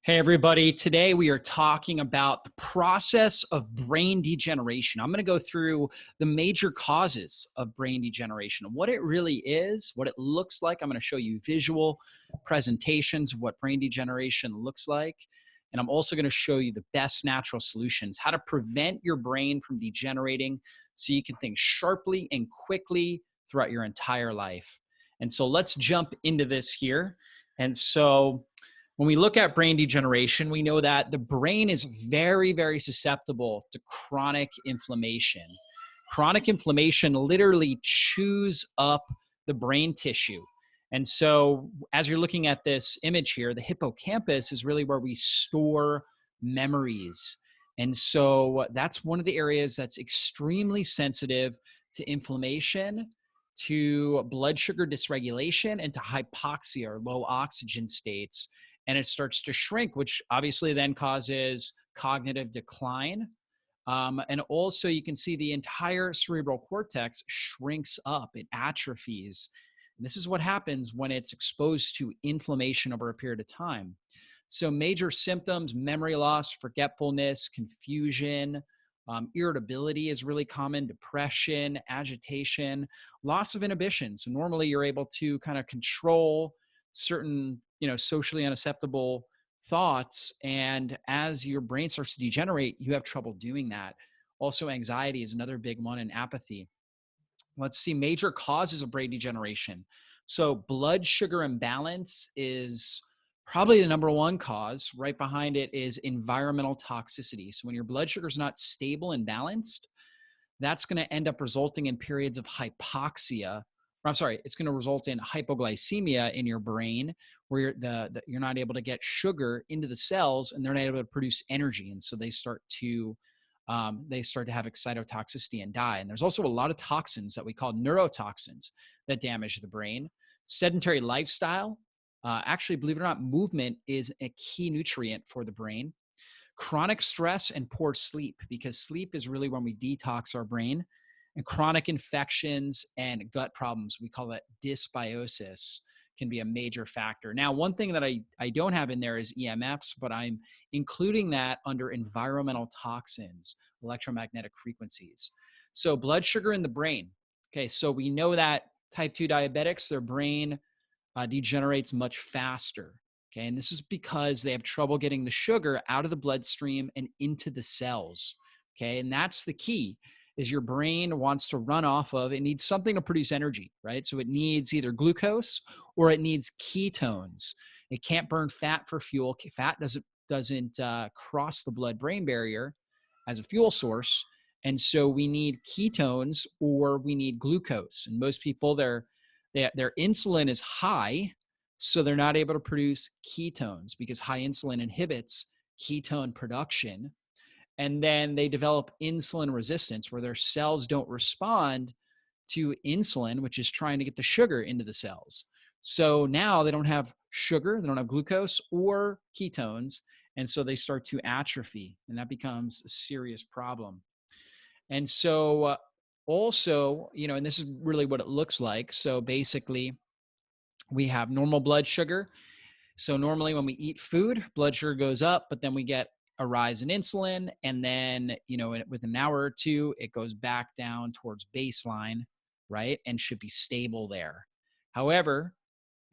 Hey, everybody. Today we are talking about the process of brain degeneration. I'm going to go through the major causes of brain degeneration, what it really is, what it looks like. I'm going to show you visual presentations of what brain degeneration looks like. And I'm also going to show you the best natural solutions, how to prevent your brain from degenerating so you can think sharply and quickly throughout your entire life. And so let's jump into this here. And so when we look at brain degeneration, we know that the brain is very, very susceptible to chronic inflammation. Chronic inflammation literally chews up the brain tissue. And so as you're looking at this image here, the hippocampus is really where we store memories. And so that's one of the areas that's extremely sensitive to inflammation, to blood sugar dysregulation, and to hypoxia or low oxygen states. And it starts to shrink, which obviously then causes cognitive decline. And also you can see the entire cerebral cortex shrinks up, it atrophies. And this is what happens when it's exposed to inflammation over a period of time. So major symptoms: memory loss, forgetfulness, confusion, irritability is really common, depression, agitation, loss of inhibition. So normally you're able to kind of control certain, socially unacceptable thoughts. And as your brain starts to degenerate, you have trouble doing that. Also, anxiety is another big one, and apathy. Let's see major causes of brain degeneration. So blood sugar imbalance is probably the number one cause. Right behind it is environmental toxicity. So when your blood sugar is not stable and balanced, that's going to end up resulting in periods of hypoxia. Or I'm sorry, it's going to result in hypoglycemia in your brain, where you're not able to get sugar into the cells, and they're not able to produce energy, and so they start to have excitotoxicity and die. And there's also a lot of toxins that we call neurotoxins that damage the brain. Sedentary lifestyle, actually, believe it or not, movement is a key nutrient for the brain. Chronic stress and poor sleep, because sleep is really when we detox our brain. And chronic infections and gut problems, we call that dysbiosis, can be a major factor. Now, one thing that I don't have in there is EMFs, but I'm including that under environmental toxins, electromagnetic frequencies. So blood sugar in the brain. Okay, so we know that type 2 diabetics, their brain degenerates much faster. Okay, and this is because they have trouble getting the sugar out of the bloodstream and into the cells. Okay, and that's the key, is your brain wants to run off of, it needs something to produce energy, right? So it needs either glucose or it needs ketones. It can't burn fat for fuel. Fat doesn't cross the blood-brain barrier as a fuel source. And so we need ketones or we need glucose. And most people, their insulin is high, so they're not able to produce ketones because high insulin inhibits ketone production. And then they develop insulin resistance, where their cells don't respond to insulin, which is trying to get the sugar into the cells. So now they don't have sugar, they don't have glucose or ketones, and so they start to atrophy, and that becomes a serious problem. And so also, and this is really what it looks like. So basically, we have normal blood sugar. So normally when we eat food, blood sugar goes up, but then we get a rise in insulin. And then, within an hour or two, it goes back down towards baseline, right? And should be stable there. However,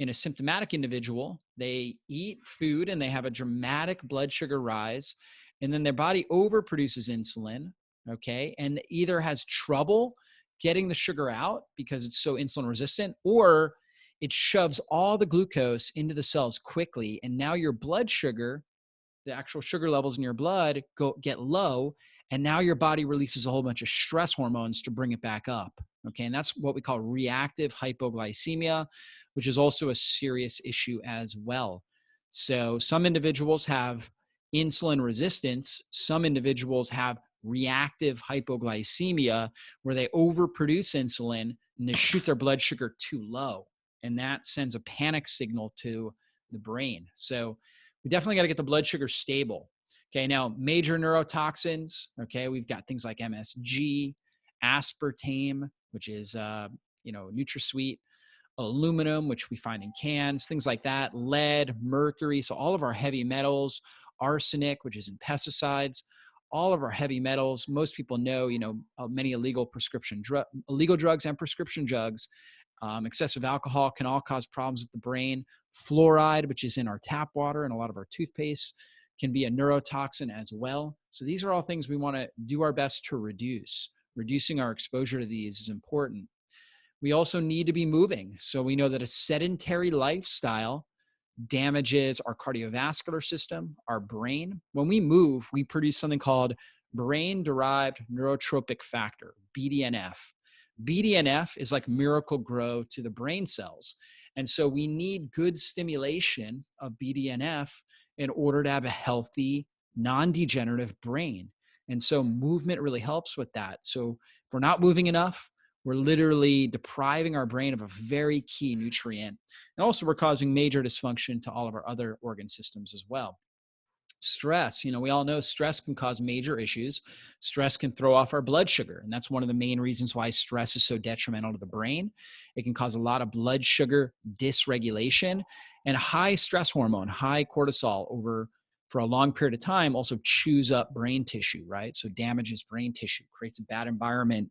in a symptomatic individual, they eat food and they have a dramatic blood sugar rise, and then their body overproduces insulin, okay? And either has trouble getting the sugar out because it's so insulin resistant, or it shoves all the glucose into the cells quickly. And now your blood sugar, the actual sugar levels in your blood get low. And now your body releases a whole bunch of stress hormones to bring it back up. Okay. And that's what we call reactive hypoglycemia, which is also a serious issue as well. So some individuals have insulin resistance. Some individuals have reactive hypoglycemia, where they overproduce insulin and they shoot their blood sugar too low. And that sends a panic signal to the brain. So we definitely got to get the blood sugar stable. Okay, now major neurotoxins. Okay, we've got things like MSG, aspartame, which is NutraSweet, aluminum, which we find in cans, things like that, lead, mercury. So all of our heavy metals, arsenic, which is in pesticides, all of our heavy metals. Most people know, many illegal drugs and prescription drugs. Excessive alcohol can all cause problems with the brain. Fluoride, which is in our tap water and a lot of our toothpaste, can be a neurotoxin as well. So these are all things we want to do our best to reduce. Reducing our exposure to these is important. We also need to be moving. So we know that a sedentary lifestyle damages our cardiovascular system, our brain. When we move, we produce something called brain-derived neurotrophic factor, BDNF. BDNF is like miracle grow to the brain cells. And so we need good stimulation of BDNF in order to have a healthy, non-degenerative brain. And so movement really helps with that. So if we're not moving enough, we're literally depriving our brain of a very key nutrient. And also we're causing major dysfunction to all of our other organ systems as well. Stress, we all know stress can cause major issues. Stress can throw off our blood sugar. And that's one of the main reasons why stress is so detrimental to the brain. It can cause a lot of blood sugar dysregulation, and high stress hormone, high cortisol for a long period of time also chews up brain tissue, right? So damages brain tissue, creates a bad environment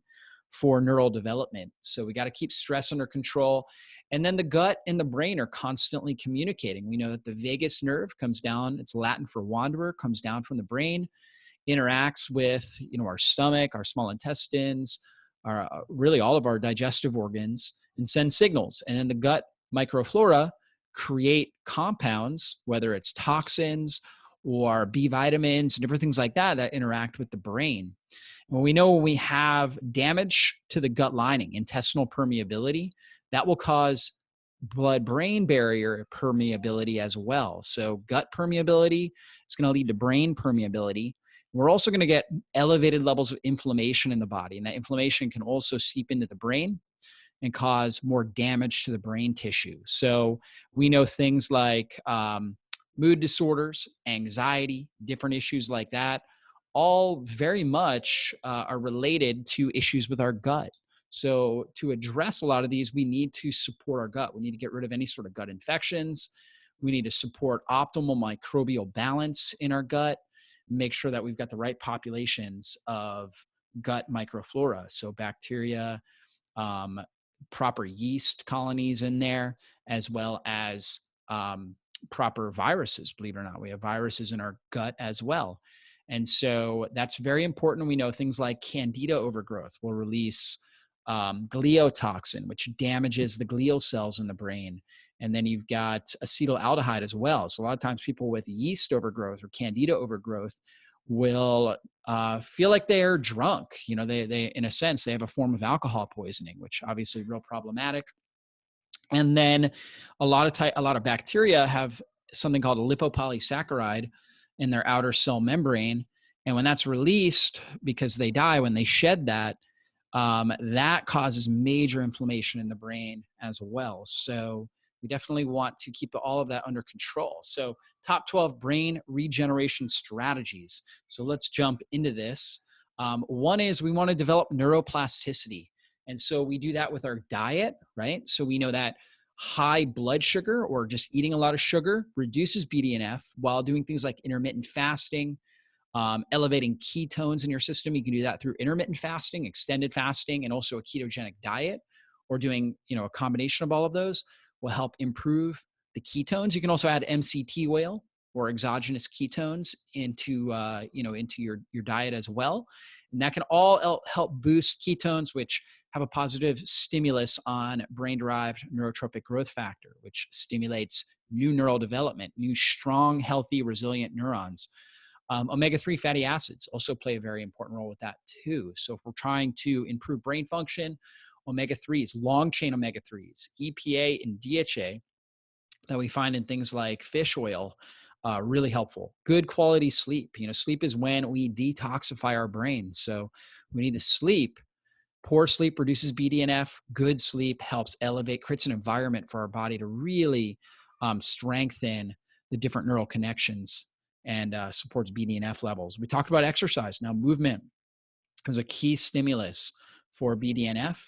for neural development. So we got to keep stress under control. And then the gut and the brain are constantly communicating. We know that the vagus nerve comes down, it's Latin for wanderer, comes down from the brain, interacts with, our stomach, our small intestines, really all of our digestive organs, and sends signals. And then the gut microflora create compounds, whether it's toxins or B vitamins and different things like that, that interact with the brain. Well, we know when we have damage to the gut lining, intestinal permeability, that will cause blood-brain barrier permeability as well. So gut permeability is going to lead to brain permeability. We're also going to get elevated levels of inflammation in the body, and that inflammation can also seep into the brain and cause more damage to the brain tissue. So we know things like mood disorders, anxiety, different issues like that, all very much are related to issues with our gut. So to address a lot of these, we need to support our gut. We need to get rid of any sort of gut infections. We need to support optimal microbial balance in our gut, make sure that we've got the right populations of gut microflora. So bacteria, proper yeast colonies in there, as well as proper viruses. Believe it or not, we have viruses in our gut as well. And so that's very important. We know things like candida overgrowth will release gliotoxin, which damages the glial cells in the brain. And then you've got acetaldehyde as well. So a lot of times people with yeast overgrowth or candida overgrowth will feel like they're drunk. They in a sense, they have a form of alcohol poisoning, which obviously real problematic. And then a lot of bacteria have something called a lipopolysaccharide in their outer cell membrane. And when that's released, because they die when they shed that, that causes major inflammation in the brain as well. So we definitely want to keep all of that under control. So top 12 brain regeneration strategies. So let's jump into this. One is we want to develop neuroplasticity. And so we do that with our diet, right? So we know that high blood sugar or just eating a lot of sugar reduces BDNF, while doing things like intermittent fasting, elevating ketones in your system. You can do that through intermittent fasting, extended fasting, and also a ketogenic diet, or doing, a combination of all of those will help improve the ketones. You can also add MCT oil or exogenous ketones into your diet as well. And that can all help boost ketones, which have a positive stimulus on brain-derived neurotrophic growth factor, which stimulates new neural development, new strong, healthy, resilient neurons. Omega-3 fatty acids also play a very important role with that too. So if we're trying to improve brain function, omega-3s, long-chain omega-3s, EPA and DHA that we find in things like fish oil, really helpful. Good quality sleep. Sleep is when we detoxify our brain. So we need to sleep. Poor sleep reduces BDNF. Good sleep helps elevate, creates an environment for our body to really strengthen the different neural connections and supports BDNF levels. We talked about exercise. Now, movement is a key stimulus for BDNF.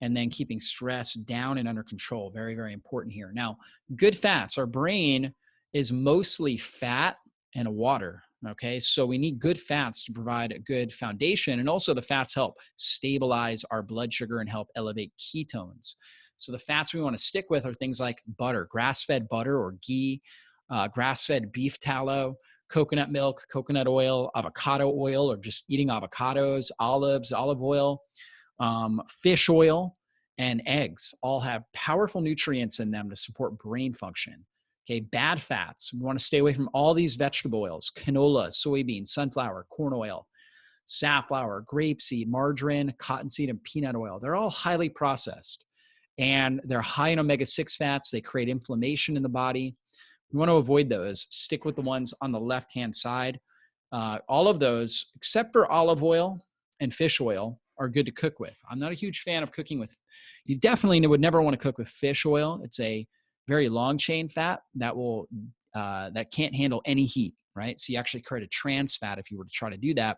and then keeping stress down and under control. Very, very important here. Now, good fats. Our brain is mostly fat and water. Okay, so we need good fats to provide a good foundation. And also, the fats help stabilize our blood sugar and help elevate ketones. So, the fats we want to stick with are things like butter, grass fed butter or ghee, grass fed beef tallow, coconut milk, coconut oil, avocado oil, or just eating avocados, olives, olive oil, fish oil, and eggs all have powerful nutrients in them to support brain function. Okay, bad fats. We want to stay away from all these vegetable oils: canola, soybean, sunflower, corn oil, safflower, grapeseed, margarine, cottonseed, and peanut oil. They're all highly processed and they're high in omega-6 fats. They create inflammation in the body. We want to avoid those. Stick with the ones on the left-hand side. All of those, except for olive oil and fish oil, are good to cook with. I'm not a huge fan of cooking with. You definitely would never want to cook with fish oil. It's a very long chain fat that can't handle any heat, right? So you actually create a trans fat if you were to try to do that.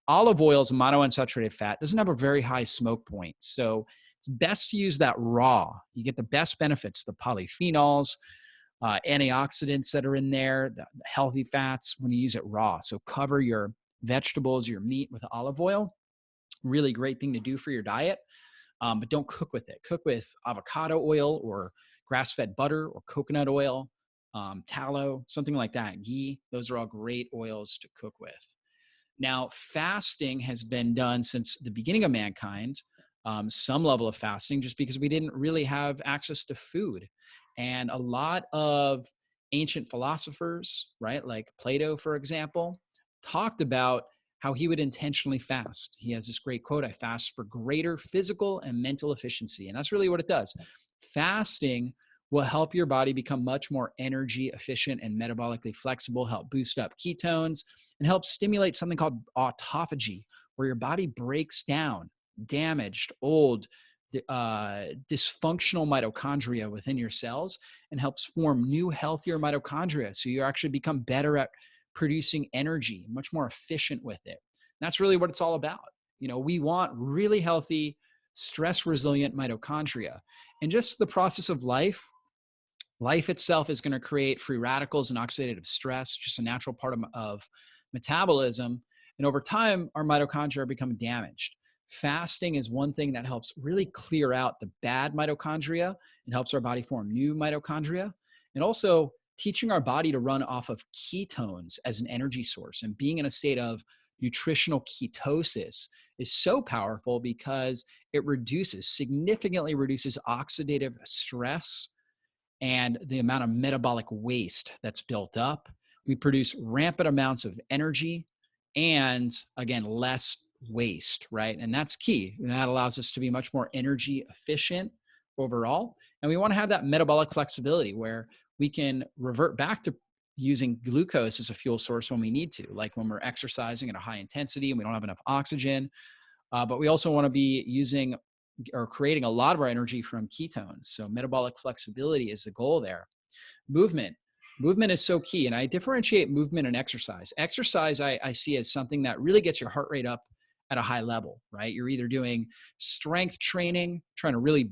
Olive oil is a monounsaturated fat, doesn't have a very high smoke point. So it's best to use that raw. You get the best benefits, the polyphenols, antioxidants that are in there, the healthy fats when you use it raw. So cover your vegetables, your meat with olive oil. Really great thing to do for your diet, but don't cook with it. Cook with avocado oil or grass-fed butter or coconut oil, tallow, something like that, ghee. Those are all great oils to cook with. Now, fasting has been done since the beginning of mankind, some level of fasting, just because we didn't really have access to food. And a lot of ancient philosophers, right, like Plato, for example, talked about how he would intentionally fast. He has this great quote: "I fast for greater physical and mental efficiency." And that's really what it does. Fasting will help your body become much more energy efficient and metabolically flexible, help boost up ketones, and help stimulate something called autophagy, where your body breaks down damaged, old, dysfunctional mitochondria within your cells and helps form new, healthier mitochondria. So you actually become better at producing energy, much more efficient with it. And that's really what it's all about. You know, we want really healthy, stress resilient mitochondria. And just the process of life itself is going to create free radicals and oxidative stress, just a natural part of metabolism. And over time, our mitochondria are becoming damaged. Fasting is one thing that helps really clear out the bad mitochondria and helps our body form new mitochondria. And also teaching our body to run off of ketones as an energy source and being in a state of nutritional ketosis is so powerful because it significantly reduces oxidative stress and the amount of metabolic waste that's built up. We produce rampant amounts of energy and, again, less waste, right? And that's key. And that allows us to be much more energy efficient overall. And we want to have that metabolic flexibility where we can revert back to using glucose as a fuel source when we need to, like when we're exercising at a high intensity and we don't have enough oxygen. But we also want to be using or creating a lot of our energy from ketones. So metabolic flexibility is the goal there. Movement is so key. And I differentiate movement and exercise. Exercise I see as something that really gets your heart rate up at a high level, right? You're either doing strength training, trying to really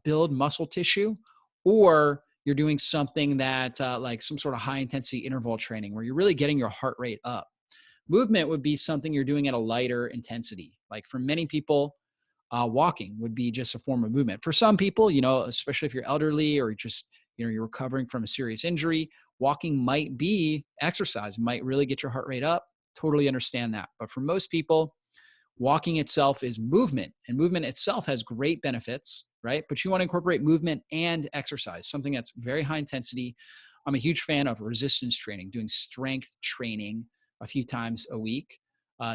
build muscle tissue, or you're doing something that like some sort of high intensity interval training where you're really getting your heart rate up. Movement would be something you're doing at a lighter intensity. Like for many people, walking would be just a form of movement. For some people, you know, especially if you're elderly or just, you know, you're recovering from a serious injury, walking might be exercise, might really get your heart rate up. Totally understand that. But for most people, walking itself is movement, and movement itself has great benefits, right? But you want to incorporate movement and exercise, something that's very high intensity. I'm a huge fan of resistance training, doing strength training a few times a week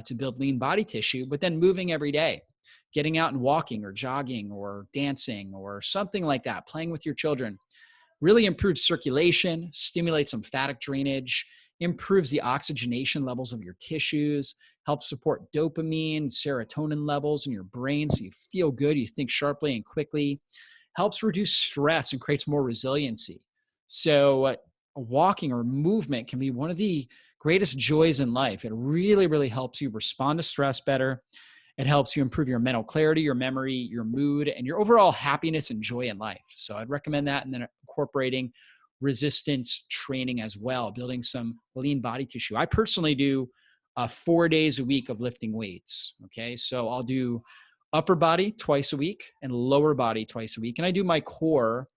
to build lean body tissue, but then moving every day, getting out and walking or jogging or dancing or something like that, playing with your children. Really improves circulation, stimulates lymphatic drainage, improves the oxygenation levels of your tissues, helps support dopamine, serotonin levels in your brain so you feel good, you think sharply and quickly, helps reduce stress and creates more resiliency. So walking or movement can be one of the greatest joys in life. It really, really helps you respond to stress better. It helps you improve your mental clarity, your memory, your mood, and your overall happiness and joy in life. So I'd recommend that. And then incorporating resistance training as well, building some lean body tissue. I personally do 4 days a week of lifting weights. Okay. So I'll do upper body twice a week and lower body twice a week. And I do my core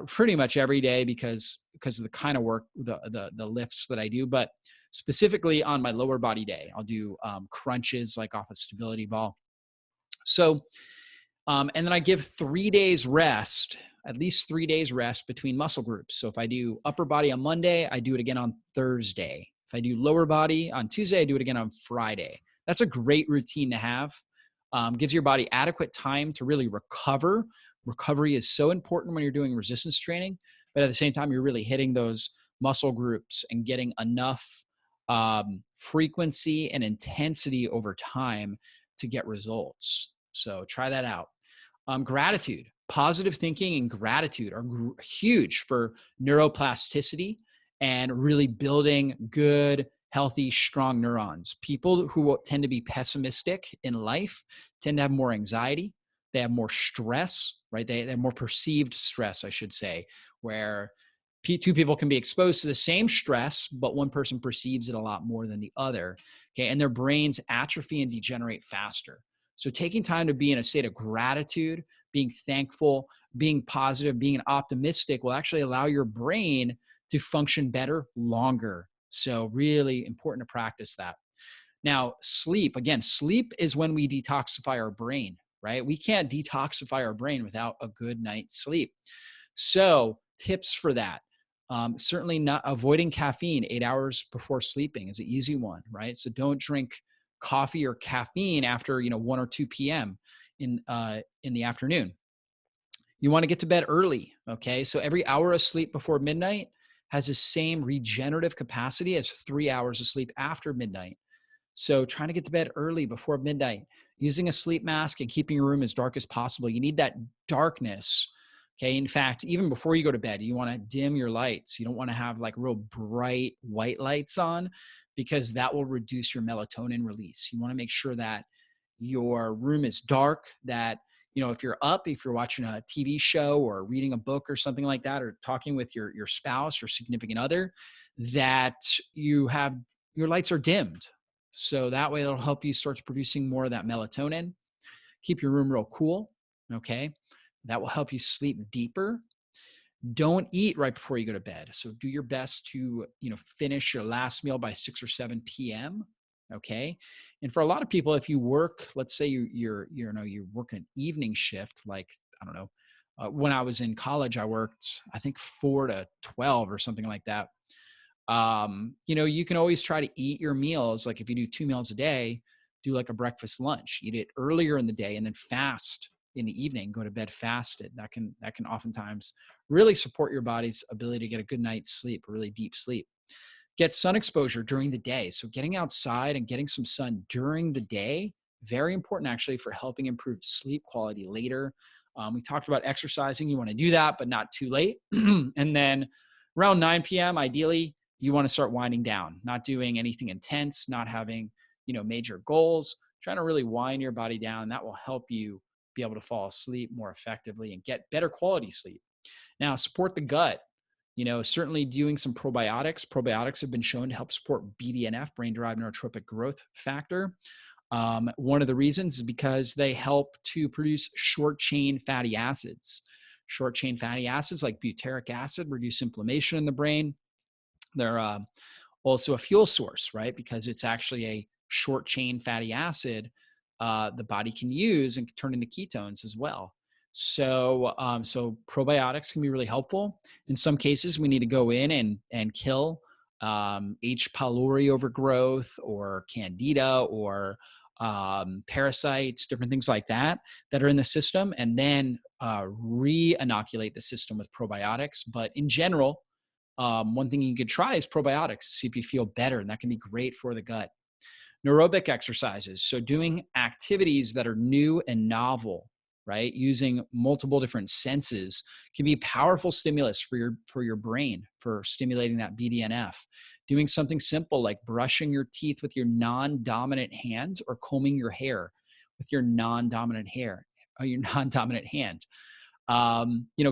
pretty much every day because of the kind of work, the lifts that I do. But specifically on my lower body day, I'll do crunches like off a stability ball. So, and then I give 3 days rest, at least 3 days rest between muscle groups. So if I do upper body on Monday, I do it again on Thursday. If I do lower body on Tuesday, I do it again on Friday. That's a great routine to have. Gives your body adequate time to really recover. Recovery is so important when you're doing resistance training, but at the same time, you're really hitting those muscle groups and getting enough frequency and intensity over time to get results. So try that out. Gratitude, positive thinking and gratitude are huge for neuroplasticity and really building good, healthy, strong neurons. People who tend to be pessimistic in life tend to have more anxiety. They have more stress, right? They have more perceived stress, I should say, where two people can be exposed to the same stress, but one person perceives it a lot more than the other. Okay. And their brains atrophy and degenerate faster. So taking time to be in a state of gratitude, being thankful, being positive, being optimistic will actually allow your brain to function better longer. So really important to practice that. Now, sleep, again, sleep is when we detoxify our brain, right? We can't detoxify our brain without a good night's sleep. So tips for that. Certainly not avoiding caffeine 8 hours before sleeping is an easy one, right? So don't drink coffee or caffeine after 1 or 2 p.m. in the afternoon. You want to get to bed early, okay? So every hour of sleep before midnight has the same regenerative capacity as 3 hours of sleep after midnight. So trying to get to bed early before midnight, using a sleep mask and keeping your room as dark as possible. You need that darkness. Okay. In fact, even before you go to bed, you want to dim your lights. You don't want to have like real bright white lights on because that will reduce your melatonin release. You want to make sure that your room is dark, that, if you're up, if you're watching a TV show or reading a book or something like that, or talking with your spouse or significant other, that your lights are dimmed. So that way it'll help you start producing more of that melatonin. Keep your room real cool. Okay. That will help you sleep deeper. Don't eat right before you go to bed. So do your best to, finish your last meal by 6 or 7 p.m. Okay. And for a lot of people, if you work, let's say you work an evening shift, like, I don't know, when I was in college, I worked, I think 4 to 12 or something like that. You can always try to eat your meals. Like if you do 2 meals a day, do like a breakfast lunch, eat it earlier in the day and then fast in the evening, go to bed fasted. That can oftentimes really support your body's ability to get a good night's sleep, a really deep sleep. Get sun exposure during the day. So getting outside and getting some sun during the day, very important actually for helping improve sleep quality later. We talked about exercising. You want to do that, but not too late. And then around 9 p.m., ideally, you want to start winding down, not doing anything intense, not having, major goals, trying to really wind your body down. That will help you be able to fall asleep more effectively and get better quality sleep. Now, support the gut. Certainly doing some probiotics. Probiotics have been shown to help support BDNF, brain-derived neurotropic growth factor. One of the reasons is because they help to produce short-chain fatty acids. Short-chain fatty acids like butyric acid reduce inflammation in the brain. They're also a fuel source, right? Because it's actually a short-chain fatty acid the body can use and turn into ketones as well. So probiotics can be really helpful. In some cases, we need to go in and kill H. pylori overgrowth or candida or parasites, different things like that are in the system, and then re-inoculate the system with probiotics. But in general, one thing you could try is probiotics to see if you feel better, and that can be great for the gut. Neurobic exercises, so doing activities that are new and novel, right? Using multiple different senses can be powerful stimulus for your brain, for stimulating that BDNF. Doing something simple like brushing your teeth with your non-dominant hand or combing your hair with your non-dominant hair or your non-dominant hand.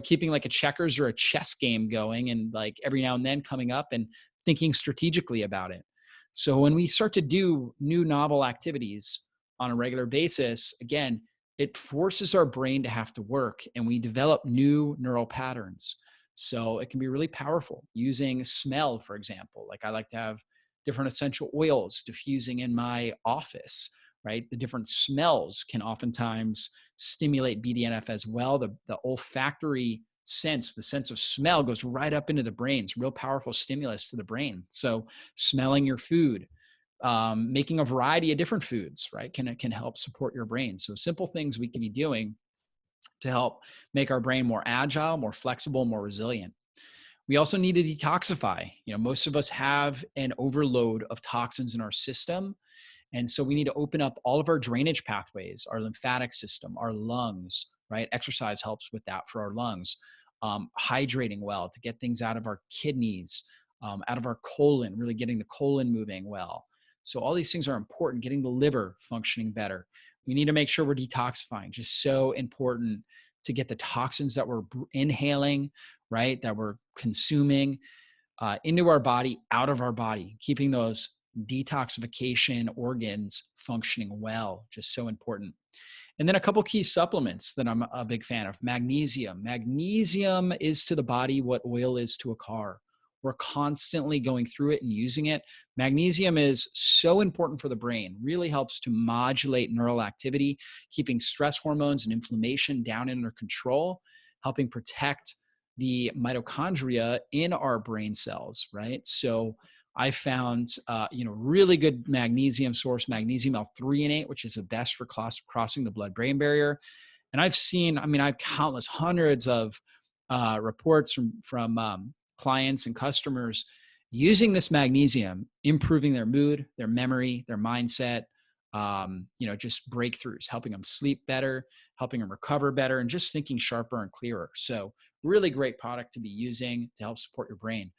Keeping like a checkers or a chess game going and like every now and then coming up and thinking strategically about it. So when we start to do new novel activities on a regular basis, again, it forces our brain to have to work and we develop new neural patterns. So it can be really powerful using smell, for example. Like I like to have different essential oils diffusing in my office, right? The different smells can oftentimes stimulate BDNF as well. The olfactory sense, the sense of smell goes right up into the brain. It's a real powerful stimulus to the brain. So smelling your food, making a variety of different foods, right, can help support your brain. So simple things we can be doing to help make our brain more agile, more flexible, more resilient. We also need to detoxify. Most of us have an overload of toxins in our system. And so we need to open up all of our drainage pathways, our lymphatic system, our lungs, right? Exercise helps with that for our lungs. Hydrating well to get things out of our kidneys, out of our colon, really getting the colon moving well. So all these things are important, getting the liver functioning better. We need to make sure we're detoxifying, just so important to get the toxins that we're inhaling, right, that we're consuming into our body, out of our body, keeping those detoxification organs functioning well, just so important. And then a couple key supplements that I'm a big fan of. Magnesium. Magnesium is to the body what oil is to a car. We're constantly going through it and using it. Magnesium is so important for the brain, really helps to modulate neural activity, keeping stress hormones and inflammation down under control, helping protect the mitochondria in our brain cells, right? So I found, really good magnesium source, magnesium L-threonate, which is the best for crossing the blood-brain barrier. And I've countless hundreds of reports from clients and customers using this magnesium, improving their mood, their memory, their mindset, just breakthroughs, helping them sleep better, helping them recover better, and just thinking sharper and clearer. So really great product to be using to help support your brain.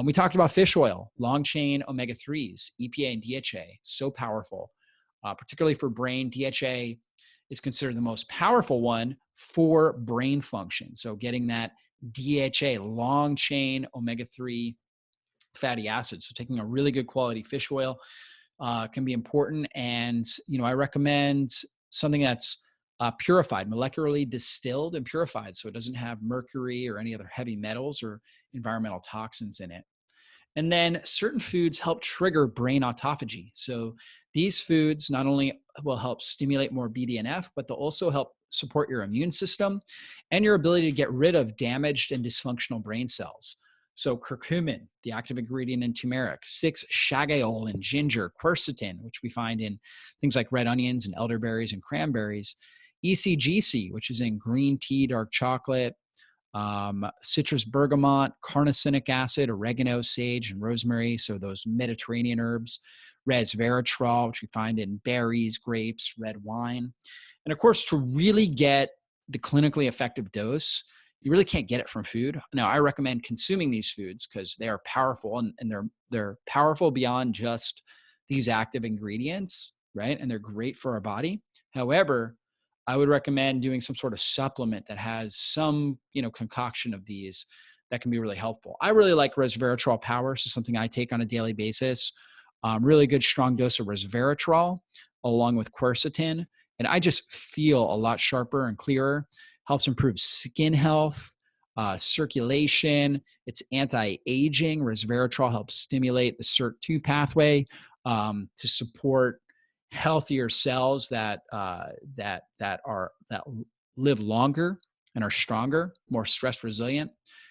We talked about fish oil, long chain omega-3s, EPA and DHA, so powerful, particularly for brain. DHA is considered the most powerful one for brain function. So getting that DHA, long chain omega-3 fatty acids. So taking a really good quality fish oil can be important. And, I recommend something that's purified, molecularly distilled and purified. So it doesn't have mercury or any other heavy metals or environmental toxins in it. And then certain foods help trigger brain autophagy. So these foods not only will help stimulate more BDNF, but they'll also help support your immune system and your ability to get rid of damaged and dysfunctional brain cells. So curcumin, the active ingredient in turmeric, 6-chagoyl in ginger, quercetin, which we find in things like red onions and elderberries and cranberries, ECGC, which is in green tea, dark chocolate, citrus bergamot, carnosinic acid, oregano, sage, and rosemary. So those Mediterranean herbs, resveratrol, which we find in berries, grapes, red wine. And of course, to really get the clinically effective dose, you really can't get it from food. Now, I recommend consuming these foods because they are powerful and they're powerful beyond just these active ingredients, right? And they're great for our body. However, I would recommend doing some sort of supplement that has some, concoction of these that can be really helpful. I really like resveratrol power. So something I take on a daily basis, really good strong dose of resveratrol along with quercetin. And I just feel a lot sharper and clearer, helps improve skin health, circulation. It's anti-aging. Resveratrol helps stimulate the SIRT2 pathway to support healthier cells that live longer and are stronger, more stress resilient.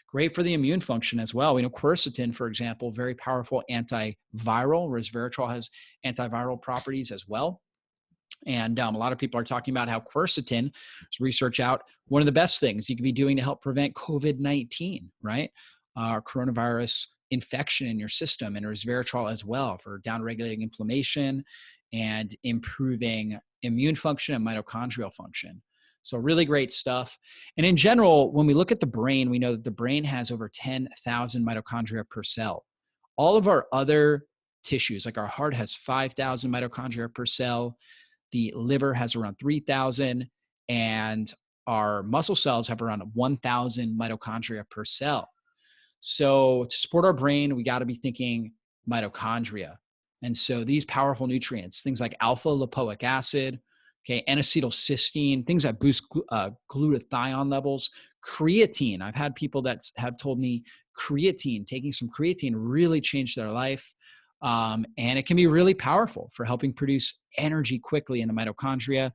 Great for the immune function as well. We know quercetin, for example, very powerful antiviral. Resveratrol has antiviral properties as well. And a lot of people are talking about how quercetin, there's research out, one of the best things you can be doing to help prevent COVID-19, right? Coronavirus infection in your system, and resveratrol as well for downregulating inflammation and improving immune function and mitochondrial function. So really great stuff. And in general, when we look at the brain, we know that the brain has over 10,000 mitochondria per cell. All of our other tissues, like our heart has 5,000 mitochondria per cell. the liver has around 3,000, and our muscle cells have around 1,000 mitochondria per cell. So to support our brain, we got to be thinking mitochondria. And so these powerful nutrients, things like alpha lipoic acid, okay, N-acetylcysteine, things that boost glutathione levels, creatine. I've had people that have told me creatine, taking some creatine really changed their life. And it can be really powerful for helping produce energy quickly in the mitochondria.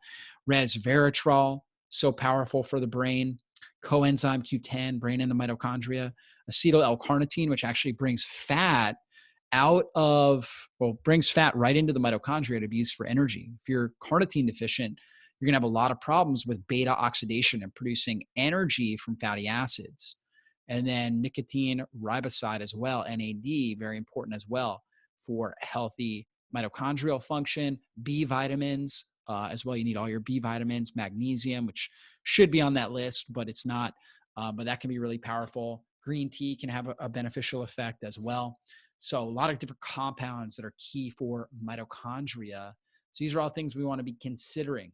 Resveratrol, so powerful for the brain. Coenzyme Q10, brain and the mitochondria. Acetyl L-carnitine, which actually brings fat brings fat right into the mitochondria to be used for energy. If you're carnitine deficient, you're going to have a lot of problems with beta oxidation and producing energy from fatty acids. And then nicotine riboside as well, NAD, very important as well for healthy mitochondrial function. B vitamins as well. You need all your B vitamins, magnesium, which should be on that list, but it's not. But that can be really powerful. Green tea can have a beneficial effect as well. So a lot of different compounds that are key for mitochondria. So these are all things we want to be considering,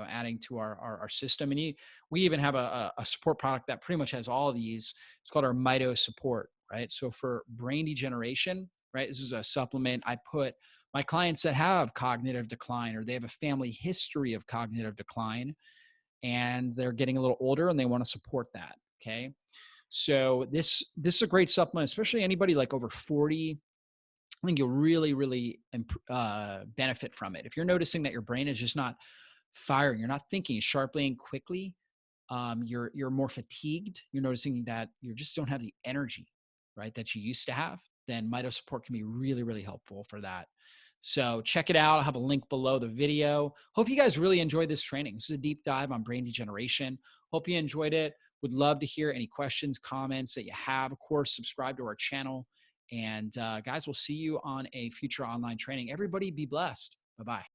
adding to our system. And we even have a support product that pretty much has all of these. It's called our MyToe Support, right? So for brain degeneration, right? This is a supplement I put my clients that have cognitive decline, or they have a family history of cognitive decline, and they're getting a little older and they want to support that. Okay. So this is a great supplement, especially anybody like over 40. I think you'll really, really benefit from it. If you're noticing that your brain is just not firing, you're not thinking sharply and quickly, you're more fatigued, you're noticing that you just don't have the energy, right, that you used to have, then MyToe Support can be really, really helpful for that. So check it out. I'll have a link below the video. Hope you guys really enjoyed this training. This is a deep dive on brain degeneration. Hope you enjoyed it. Would love to hear any questions, comments that you have. Of course, subscribe to our channel. And guys, we'll see you on a future online training. Everybody be blessed. Bye-bye.